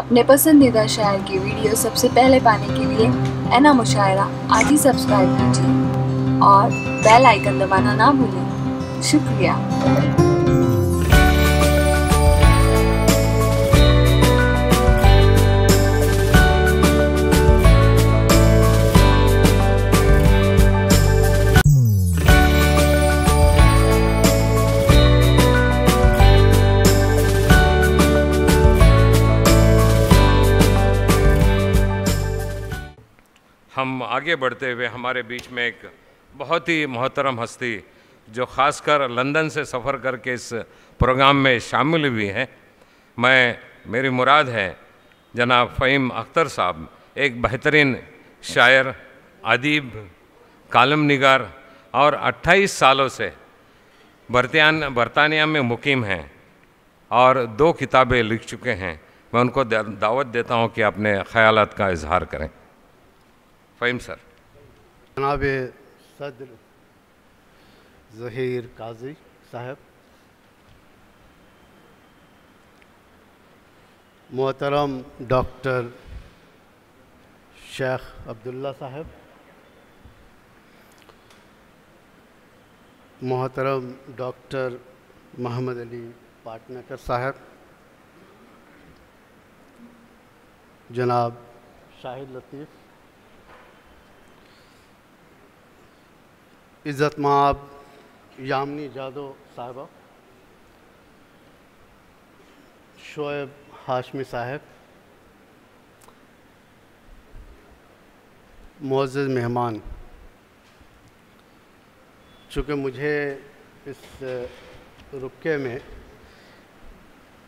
अपने पसंदीदा शायर की वीडियो सबसे पहले पाने के लिए एना मुशायरा आज ही सब्सक्राइब कीजिए और बेल आइकन दबाना ना भूलें। शुक्रिया। हम आगे बढ़ते हुए हमारे बीच में एक बहुत ही मोहतरम हस्ती जो ख़ासकर लंदन से सफ़र करके इस प्रोग्राम में शामिल हुई हैं, मेरी मुराद है जनाब फ़हीम अख्तर साहब, एक बेहतरीन शायर, अदीब, कालम निगार और 28 सालों से बरतानिया में मुकीम हैं और 2 किताबें लिख चुके हैं। मैं उनको दावत देता हूँ कि अपने ख़यालात का इजहार करें। फ़हीम सर। जनाब सदर ज़हीर काजी साहब, मोहतरम डॉक्टर शेख अब्दुल्ला साहब, मोहतरम डॉक्टर मोहम्मद अली पाटनकर साहब, जनाब शाहिद लतीफ़, इज़्ज़त माब यामिनी जादव साहबा, शोएब हाशमी साहब, मुअज़्ज़ज़ मेहमान, चूँकि मुझे इस रुके में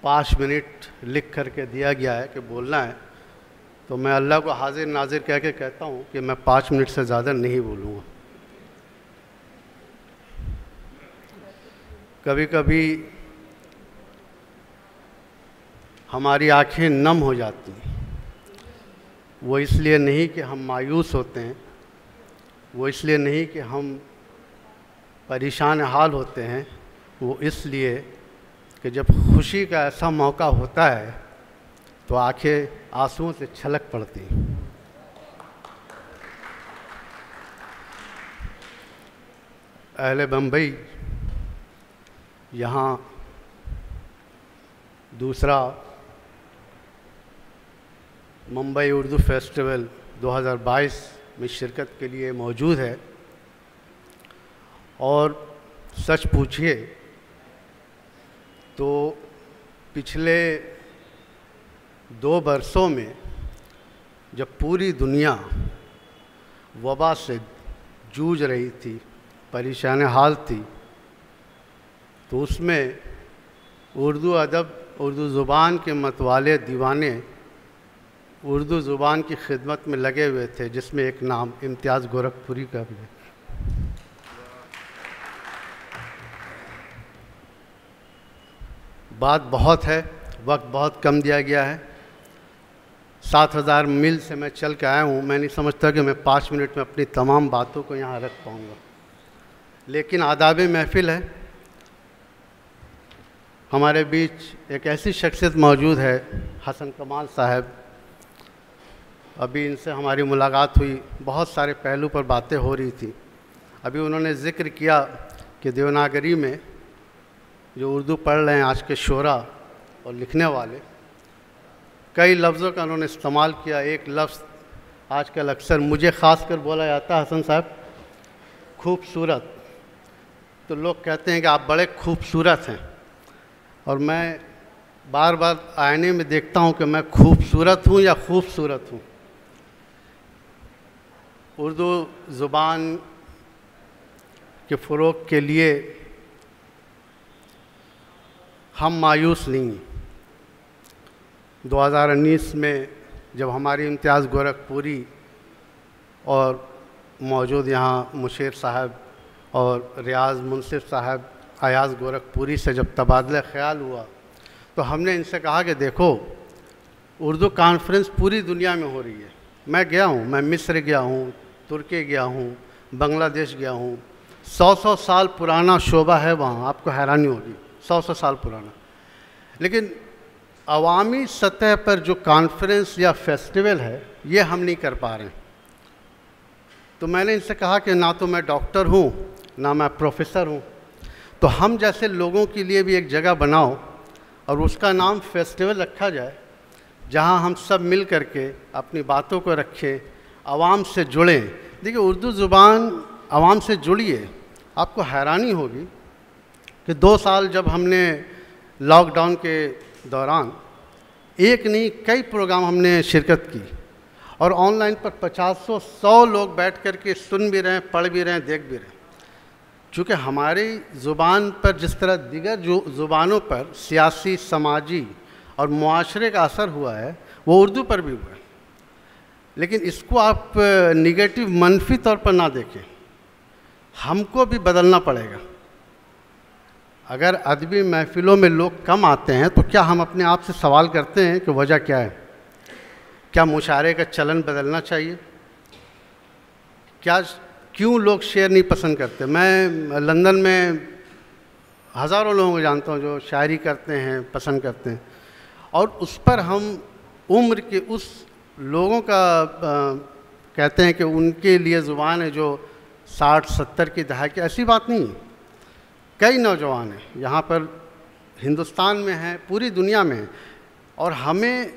5 मिनट लिख करके दिया गया है कि बोलना है, तो मैं अल्लाह को हाजिर नाजिर कह के कहता हूँ कि मैं 5 मिनट से ज़्यादा नहीं बोलूँगा। कभी कभी हमारी आँखें नम हो जाती हैं, वो इसलिए नहीं कि हम मायूस होते हैं, वो इसलिए नहीं कि हम परेशान हाल होते हैं, वो इसलिए कि जब खुशी का ऐसा मौका होता है तो आँखें आंसुओं से छलक पड़ती हैं। अहले बम्बई यहाँ दूसरा मुंबई उर्दू फेस्टिवल 2022 में शिरकत के लिए मौजूद है और सच पूछिए तो पिछले 2 बरसों में जब पूरी दुनिया वबा से जूझ रही थी, परेशान हाल थी, तो उसमें उर्दू अदब, उर्दू ज़ुबान के मतवाले दीवाने उर्दू ज़ुबान की खिदमत में लगे हुए थे, जिसमें एक नाम इम्तियाज़ गोरखपुरी का भी है। बात बहुत है, वक्त बहुत कम दिया गया है। 7000 मील से मैं चल के आया हूँ। मैं नहीं समझता कि मैं 5 मिनट में अपनी तमाम बातों को यहाँ रख पाऊँगा, लेकिन आदाब महफिल है। हमारे बीच एक ऐसी शख्सियत मौजूद है, हसन कमाल साहब। अभी इनसे हमारी मुलाकात हुई, बहुत सारे पहलू पर बातें हो रही थी। अभी उन्होंने ज़िक्र किया कि देवनागरी में जो उर्दू पढ़ रहे हैं आज के शोरा और लिखने वाले, कई लफ्ज़ों का उन्होंने इस्तेमाल किया। एक लफ्ज़ आजकल अक्सर मुझे ख़ास कर बोला जाता है, हसन साहब, खूबसूरत। तो लोग कहते हैं कि आप बड़े खूबसूरत हैं, और मैं बार बार आईने में देखता हूँ कि मैं खूबसूरत हूँ या खूबसूरत हूँ। उर्दू ज़ुबान के फ़रोग़ के लिए हम मायूस नहीं। 2019 में जब हमारी इम्तियाज़ गोरखपुरी और मौजूद यहाँ मुशीर साहब और रियाज़ मुनसिफ साहब अयाज़ गोरखपुरी से जब तबादला ख़्याल हुआ, तो हमने इनसे कहा कि देखो, उर्दू कॉन्फ्रेंस पूरी दुनिया में हो रही है। मैं गया हूँ, मैं मिस्र गया हूँ, तुर्की गया हूँ, बांग्लादेश गया हूँ। 100 साल पुराना शोबा है वहाँ, आपको हैरानी होगी, 100 साल पुराना। लेकिन अवामी सतह पर जो कॉन्फ्रेंस या फेस्टिवल है ये हम नहीं कर पा रहे हैं। तो मैंने इनसे कहा कि ना तो मैं डॉक्टर हूँ ना मैं प्रोफेसर हूँ, तो हम जैसे लोगों के लिए भी एक जगह बनाओ और उसका नाम फेस्टिवल रखा जाए, जहाँ हम सब मिल कर के अपनी बातों को रखें, आवाम से जुड़ें। देखिए उर्दू ज़ुबान आवाम से जुड़ी है। आपको हैरानी होगी कि 2 साल जब हमने लॉकडाउन के दौरान एक नहीं कई प्रोग्राम हमने शिरकत की और ऑनलाइन पर 50-100 लोग बैठ कर के सुन भी रहे हैं, पढ़ भी रहे हैं, देख भी रहे हैं। चूँकि हमारी ज़ुबान पर जिस तरह दीगर जो ज़ुबानों पर सियासी, समाजी और मुआशरे का असर हुआ है वो उर्दू पर भी हुआ है। लेकिन इसको आप निगेटिव मनफी तौर पर ना देखें, हमको भी बदलना पड़ेगा। अगर अदबी महफ़िलों में लोग कम आते हैं तो क्या हम अपने आप से सवाल करते हैं कि वजह क्या है? क्या मुशायरे का चलन बदलना चाहिए? क्या क्यों लोग शेर नहीं पसंद करते? मैं लंदन में हज़ारों लोगों को जानता हूँ जो शायरी करते हैं, पसंद करते हैं, और उस पर हम उम्र के उस लोगों का कहते हैं कि उनके लिए ज़ुबान है जो 60-70 की दहाई की। ऐसी बात नहीं है। कई नौजवान हैं यहाँ पर हिंदुस्तान में हैं, पूरी दुनिया में हैं, और हमें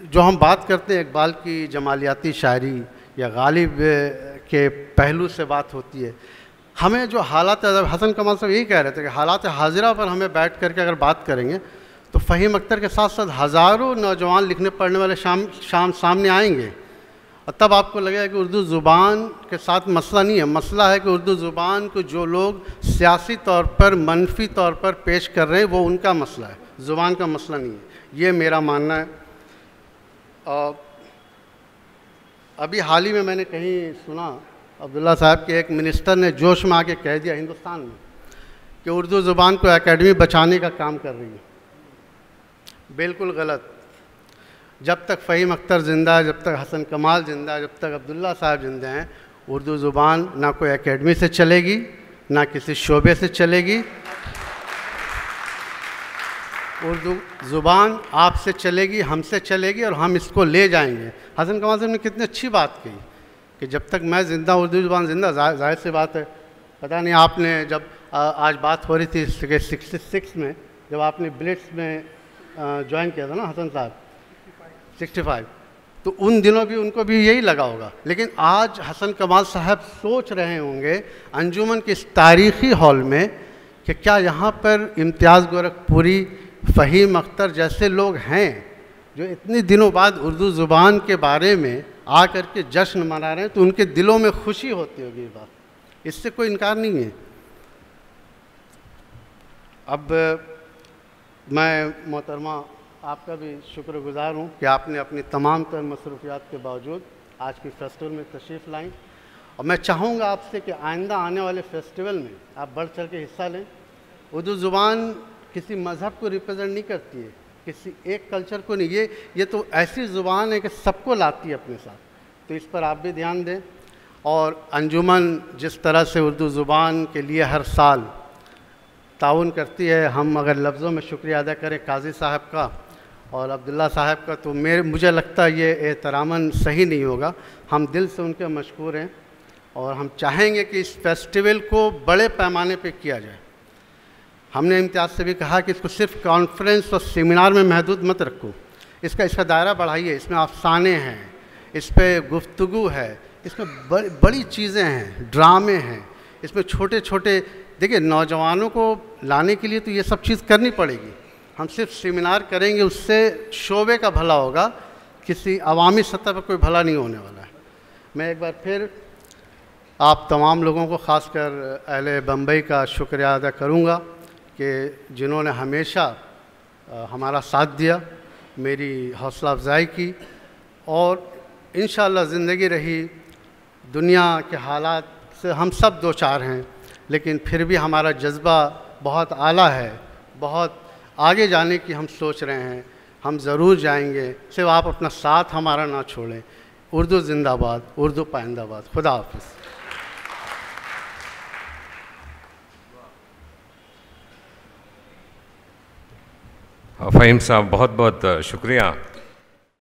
जो हम बात करते हैं इकबाल की जमालियाती शायरी या गालिब के पहलू से बात होती है, हमें जो हालात हसन कमाल साहब यही कह रहे थे कि हालात हाजिरा पर हमें बैठ करके अगर बात करेंगे तो फ़हीम अख्तर के साथ साथ हज़ारों नौजवान लिखने पढ़ने वाले सामने आएंगे, और तब आपको लगेगा कि उर्दू ज़ुबान के साथ मसला नहीं है। मसला है कि उर्दू ज़ुबान को जो लोग सियासी तौर पर मनफी तौर पर पेश कर रहे हैं वो उनका मसला है, ज़ुबान का मसला नहीं है। ये मेरा मानना है। और अभी हाल ही में मैंने कहीं सुना अब्दुल्ला साहब के एक मिनिस्टर ने जोश में आके कह दिया हिंदुस्तान में कि उर्दू ज़ुबान को एकेडमी बचाने का काम कर रही है। बिल्कुल गलत। जब तक फ़हीम अख्तर ज़िंदा है, जब तक हसन कमाल ज़िंदा है, जब तक अब्दुल्ला साहब ज़िंदा हैं, उर्दू ज़ुबान ना कोई एकेडमी से चलेगी ना किसी शोबे से चलेगी। उर्दू ज़ुबान आपसे चलेगी, हमसे चलेगी, और हम इसको ले जाएंगे। हसन कमाल साहब ने कितनी अच्छी बात कही कि जब तक मैं ज़िंदा उर्दू ज़ुबान ज़िंदा। जाहिर सी बात है, पता नहीं आपने जब आज बात हो रही थी 66 में जब आपने ब्लिट्स में ज्वाइन किया था ना हसन साहब, 65, तो उन दिनों भी उनको भी यही लगा होगा। लेकिन आज हसन कमाल साहब सोच रहे होंगे अंजुमन के इस तारीख़ी हॉल में कि क्या यहाँ पर इम्तियाज़ गोरखपुरी, फ़हीम अख्तर जैसे लोग हैं जो इतने दिनों बाद उर्दू ज़ुबान के बारे में आ कर के जश्न मना रहे हैं, तो उनके दिलों में खुशी होती होगी। ये बात, इससे कोई इनकार नहीं है। अब मैं मोहतरमा आपका भी शुक्रगुज़ार हूँ कि आपने अपनी तमाम तर मसरूफियात के बावजूद आज की फेस्टिवल में तशरीफ़ लाएँ, और मैं चाहूँगा आपसे कि आइंदा आने वाले फेस्टिवल में आप बढ़ चढ़ के हिस्सा लें। उर्दू ज़ुबान किसी मज़हब को रिप्रेजेंट नहीं करती है, किसी एक कल्चर को नहीं। ये तो ऐसी ज़ुबान है कि सबको लाती है अपने साथ, तो इस पर आप भी ध्यान दें। और अंजुमन जिस तरह से उर्दू ज़ुबान के लिए हर साल ताउन करती है, हम अगर लफ्ज़ों में शुक्रिया अदा करें काजी साहब का और अब्दुल्ला साहब का, तो मुझे लगता है ये एहतरामन सही नहीं होगा। हम दिल से उनके मशकूर हैं और हम चाहेंगे कि इस फेस्टिवल को बड़े पैमाने पे किया जाए। हमने इम्तियाज़ से भी कहा कि इसको सिर्फ कॉन्फ्रेंस और सेमिनार में महदूद मत रखो, इसका दायरा बढ़ाइए। इसमें अफसाने हैं, इस पर गुफ्तगू है, इसमें बड़ी चीज़ें हैं, ड्रामे हैं, इसमें छोटे छोटे। देखिए नौजवानों को लाने के लिए तो ये सब चीज़ करनी पड़ेगी। हम सिर्फ सेमिनार करेंगे उससे शोबे का भला होगा, किसी अवामी सतह पर कोई भला नहीं होने वाला है। मैं एक बार फिर आप तमाम लोगों को ख़ासकर अहले बम्बई का शुक्रिया अदा करूँगा कि जिन्होंने हमेशा हमारा साथ दिया, मेरी हौसला अफजाई की, और इंशाअल्लाह ज़िंदगी रही दुनिया के हालात से हम सब दो चार हैं, लेकिन फिर भी हमारा जज्बा बहुत आला है, बहुत आगे जाने की हम सोच रहे हैं। हम ज़रूर जाएंगे, सिर्फ आप अपना साथ हमारा ना छोड़ें। उर्दू ज़िंदाबाद, उर्दू पाइंदाबाद। खुदा हाफ़िज़। फ़हीम साहब बहुत बहुत शुक्रिया।